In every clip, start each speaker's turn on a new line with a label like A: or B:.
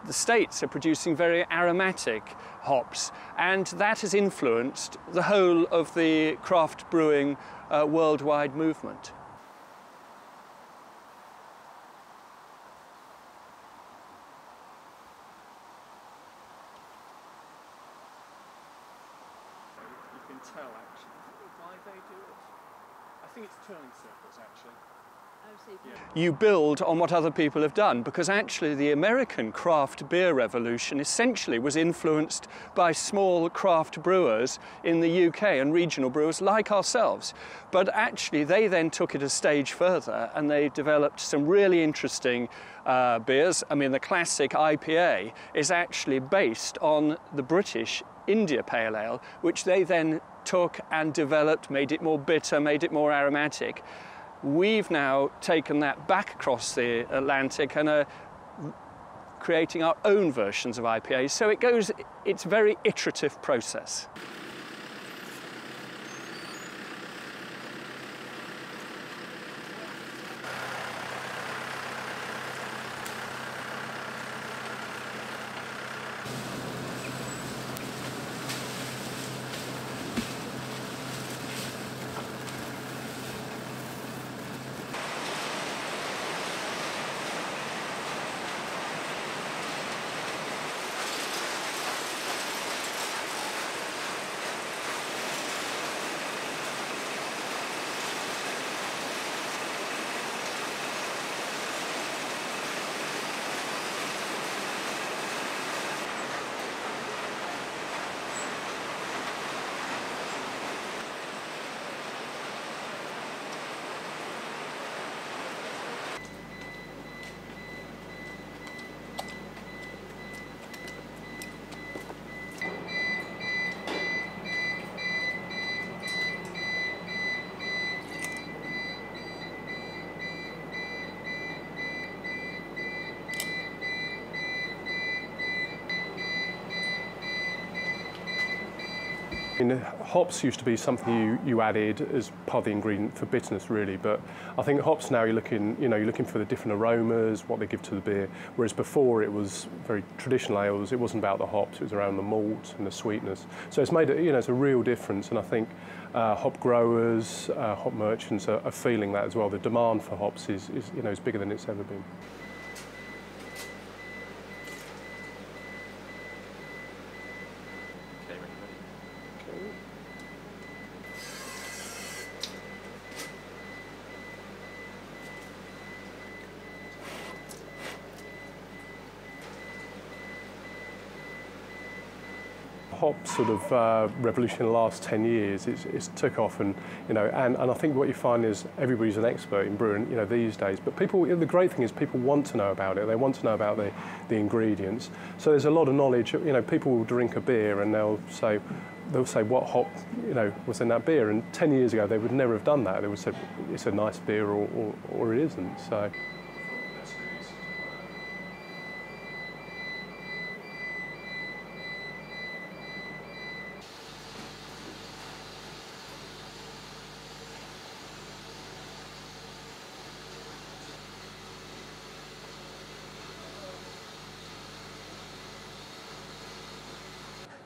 A: the States are producing very aromatic hops, and that has influenced the whole of the craft brewing worldwide movement. You can tell actually. I don't know why they do it. I think it's turning circles actually. You build on what other people have done, because actually the American craft beer revolution essentially was influenced by small craft brewers in the UK and regional brewers like ourselves. But actually they then took it a stage further and they developed some really interesting beers. I mean, the classic IPA is actually based on the British India Pale Ale, which they then took and developed, made it more bitter, made it more aromatic. We've now taken that back across the Atlantic and are creating our own versions of IPAs. So it's a very iterative process.
B: Hops used to be something you added as part of the ingredient for bitterness, really. But I think hops now you're looking for the different aromas, what they give to the beer. Whereas before it was very traditional ales. It wasn't about the hops. It was around the malt and the sweetness. So it's made it's a real difference. And I think hop growers, hop merchants are feeling that as well. The demand for hops is bigger than it's ever been. Hop sort of revolution in the last 10 years, it's took off, and and I think what you find is everybody's an expert in brewing these days. But people, the great thing is people want to know about it. They want to know about the ingredients. So there's a lot of knowledge. People will drink a beer and they'll say what hop was in that beer. And 10 years ago they would never have done that. They would say it's a nice beer or it isn't. So.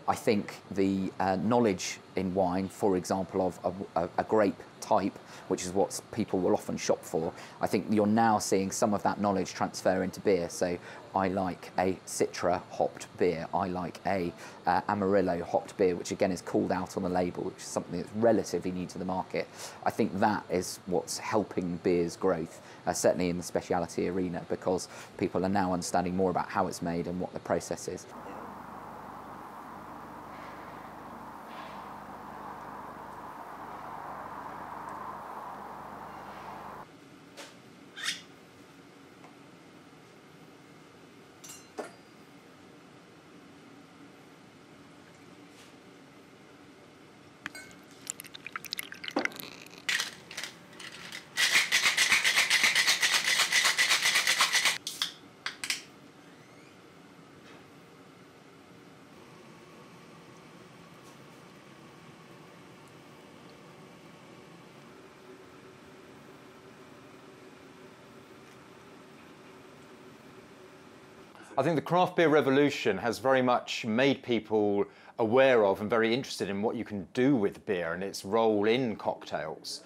C: I think the knowledge in wine, for example, of a grape type, which is what people will often shop for, I think you're now seeing some of that knowledge transfer into beer. So I like a Citra hopped beer, I like a Amarillo hopped beer, which again is called out on the label, which is something that's relatively new to the market. I think that is what's helping beer's growth, certainly in the specialty arena, because people are now understanding more about how it's made and what the process is.
D: I think the craft beer revolution has very much made people aware of and very interested in what you can do with beer and its role in cocktails.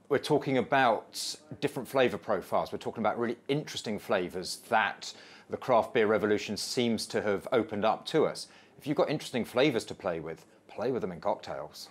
D: We're talking about different flavour profiles. We're talking about really interesting flavours that the craft beer revolution seems to have opened up to us. If you've got interesting flavours to play with them in cocktails.